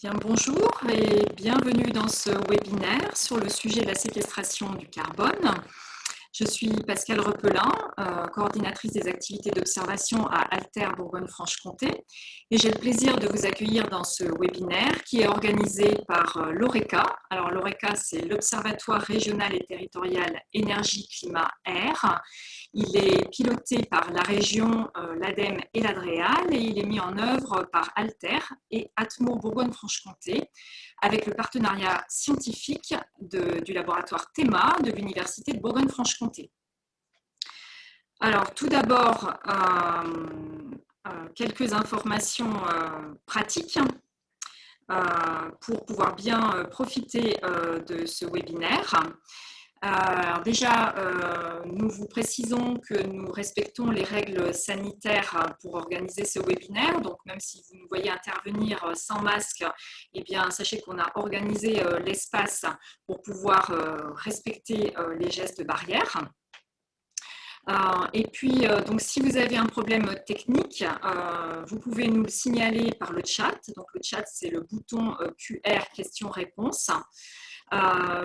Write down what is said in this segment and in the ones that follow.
Bien, bonjour et bienvenue dans ce webinaire sur le sujet de la séquestration du carbone. Je suis Pascale Repelin, coordinatrice des activités d'observation à Alter Bourgogne-Franche-Comté et j'ai le plaisir de vous accueillir dans ce webinaire qui est organisé par l'ORECA. Alors l'ORECA, c'est l'Observatoire régional et territorial énergie-climat-air. Il est piloté par la région, l'ADEME et l'ADREAL et il est mis en œuvre par Alter et Atmo Bourgogne-Franche-Comté avec le partenariat scientifique du laboratoire TEMA de l'Université de Bourgogne-Franche-Comté. Alors, tout d'abord, quelques informations pratiques pour pouvoir bien profiter de ce webinaire. Alors déjà, nous vous précisons que nous respectons les règles sanitaires pour organiser ce webinaire. Donc, même si vous nous voyez intervenir sans masque, eh bien, sachez qu'on a organisé l'espace pour pouvoir respecter les gestes barrières. Et puis, donc, si vous avez un problème technique, vous pouvez nous le signaler par le chat. Donc, le chat, c'est le bouton QR questions-réponses.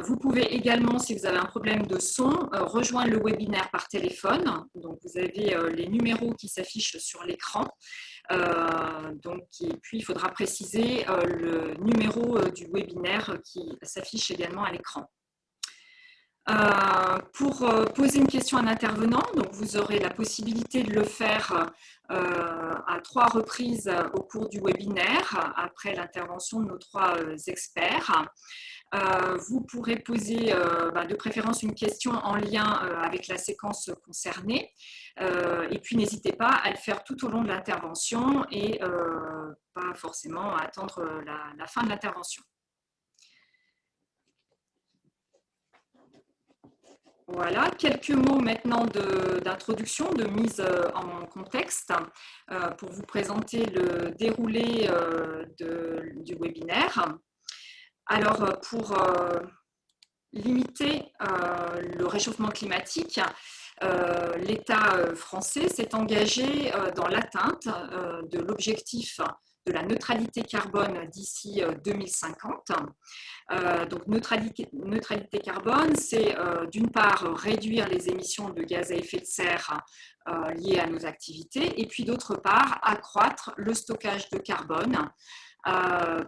Vous pouvez également, si vous avez un problème de son, rejoindre le webinaire par téléphone. Donc, vous avez les numéros qui s'affichent sur l'écran. Et puis, il faudra préciser le numéro du webinaire qui s'affiche également à l'écran. Pour poser une question à un intervenant, donc vous aurez la possibilité de le faire à 3 reprises au cours du webinaire, après l'intervention de nos 3 experts. Vous pourrez poser de préférence une question en lien avec la séquence concernée et puis n'hésitez pas à le faire tout au long de l'intervention et pas forcément à attendre la fin de l'intervention. Voilà, quelques mots maintenant d'introduction, de mise en contexte pour vous présenter le déroulé du webinaire. Alors, pour limiter le réchauffement climatique, l'État français s'est engagé dans l'atteinte de l'objectif de la neutralité carbone d'ici 2050. Donc, neutralité carbone, c'est d'une part réduire les émissions de gaz à effet de serre liées à nos activités et puis d'autre part accroître le stockage de carbone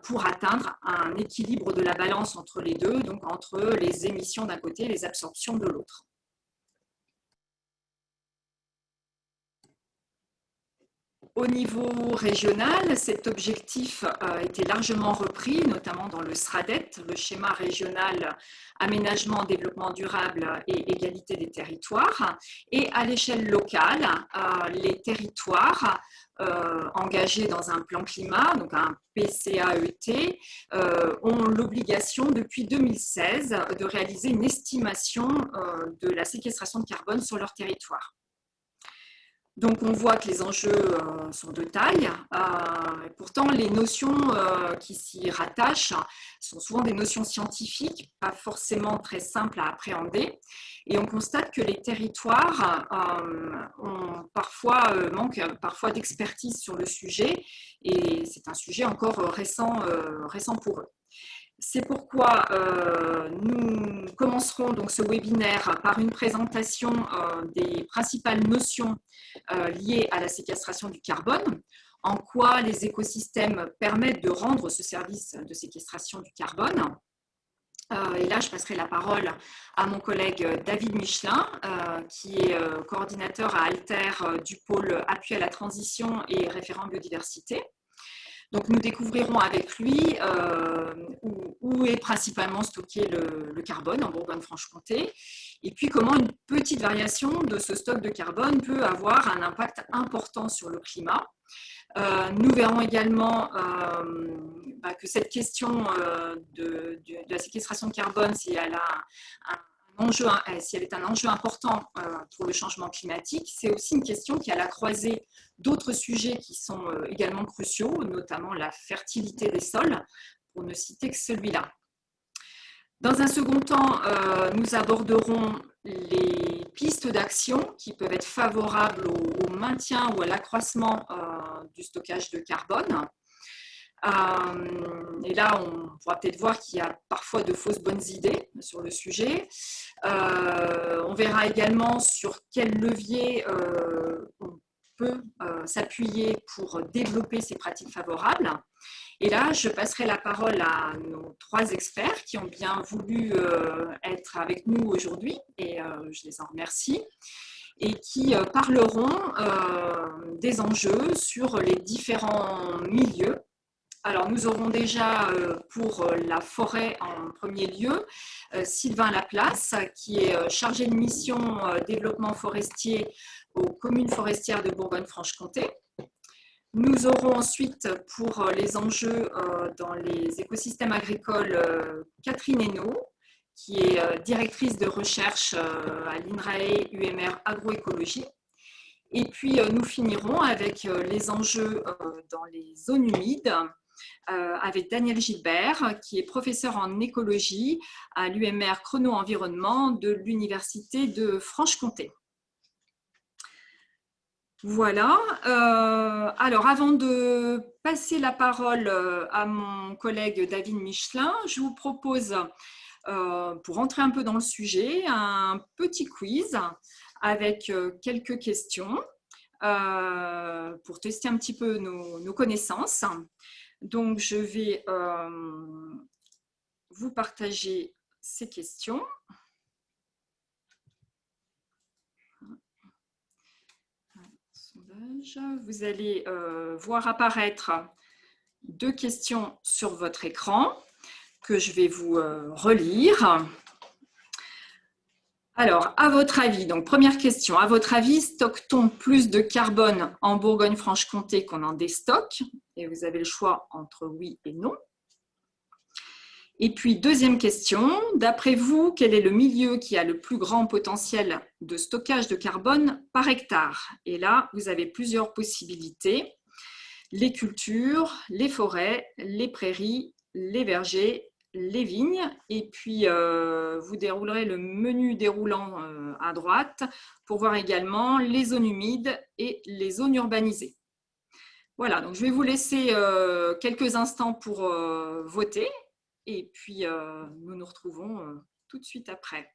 pour atteindre un équilibre de la balance entre les deux, donc entre les émissions d'un côté et les absorptions de l'autre. Au niveau régional, cet objectif a été largement repris, notamment dans le SRADET, le schéma régional aménagement, développement durable et égalité des territoires. Et à l'échelle locale, les territoires engagés dans un plan climat, donc un PCAET, ont l'obligation depuis 2016 de réaliser une estimation de la séquestration de carbone sur leur territoire. Donc, on voit que les enjeux sont de taille. Pourtant, les notions qui s'y rattachent sont souvent des notions scientifiques, pas forcément très simples à appréhender. Et on constate que les territoires manquent parfois d'expertise sur le sujet. Et c'est un sujet encore récent pour eux. C'est pourquoi nous commencerons donc ce webinaire par une présentation des principales notions liées à la séquestration du carbone, en quoi les écosystèmes permettent de rendre ce service de séquestration du carbone. Et là, je passerai la parole à mon collègue David Michelin, qui est coordinateur à Alter du pôle appui à la transition et référent biodiversité. Donc, nous découvrirons avec lui où est principalement stocké le carbone en Bourgogne-Franche-Comté et puis comment une petite variation de ce stock de carbone peut avoir un impact important sur le climat. Nous verrons également que cette question de la séquestration de carbone, si elle est un enjeu important pour le changement climatique, c'est aussi une question qui est à la croisée d'autres sujets qui sont également cruciaux, notamment la fertilité des sols, pour ne citer que celui-là. Dans un second temps, nous aborderons les pistes d'action qui peuvent être favorables au maintien ou à l'accroissement du stockage de carbone. Et là, on pourra peut-être voir qu'il y a parfois de fausses bonnes idées sur le sujet. On verra également sur quel levier on peut s'appuyer pour développer ces pratiques favorables. Et là, je passerai la parole à nos 3 experts qui ont bien voulu être avec nous aujourd'hui, et je les en remercie, et qui parleront des enjeux sur les différents milieux. Alors, nous aurons déjà pour la forêt en premier lieu Sylvain Laplace, qui est chargé de mission développement forestier aux communes forestières de Bourgogne-Franche-Comté. Nous aurons ensuite pour les enjeux dans les écosystèmes agricoles Catherine Hainaut, qui est directrice de recherche à l'INRAE UMR Agroécologie. Et puis nous finirons avec les enjeux dans les zones humides avec Daniel Gilbert, qui est professeur en écologie à l'UMR Chrono-Environnement de l'Université de Franche-Comté. Voilà. Alors, avant de passer la parole à mon collègue David Michelin, je vous propose, pour entrer un peu dans le sujet, un petit quiz avec quelques questions pour tester un petit peu nos connaissances. Donc, je vais vous partager ces questions. Vous allez voir apparaître 2 questions sur votre écran que je vais vous relire. Alors, à votre avis, donc première question, à votre avis, stocke-t-on plus de carbone en Bourgogne-Franche-Comté qu'on en déstocke? Et vous avez le choix entre oui et non. Et puis, deuxième question, d'après vous, quel est le milieu qui a le plus grand potentiel de stockage de carbone par hectare? Et là, vous avez plusieurs possibilités. Les cultures, les forêts, les prairies, les vergers, les vignes. Et puis, vous déroulerez le menu déroulant à droite pour voir également les zones humides et les zones urbanisées. Voilà, donc je vais vous laisser quelques instants pour voter. Et puis, nous nous retrouvons tout de suite après.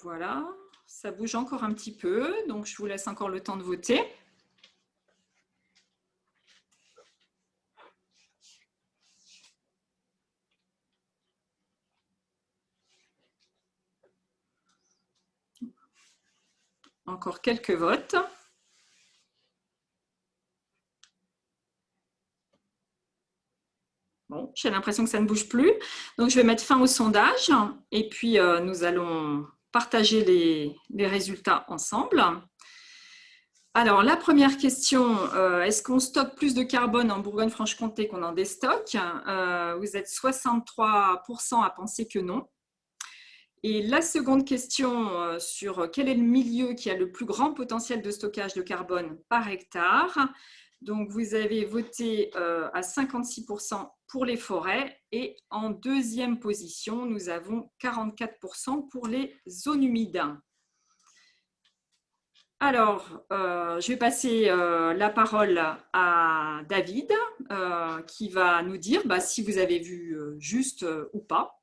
Voilà, ça bouge encore un petit peu, donc je vous laisse encore le temps de voter. Encore quelques votes. Bon, j'ai l'impression que ça ne bouge plus. Donc, je vais mettre fin au sondage et puis nous allons partager les résultats ensemble. Alors, la première question, est-ce qu'on stocke plus de carbone en Bourgogne-Franche-Comté qu'on en déstocke? Vous êtes 63% à penser que non. Et la seconde question sur quel est le milieu qui a le plus grand potentiel de stockage de carbone par hectare. Donc, vous avez voté à 56% pour les forêts et en deuxième position, nous avons 44% pour les zones humides. Alors, je vais passer la parole à David qui va nous dire si vous avez vu juste ou pas.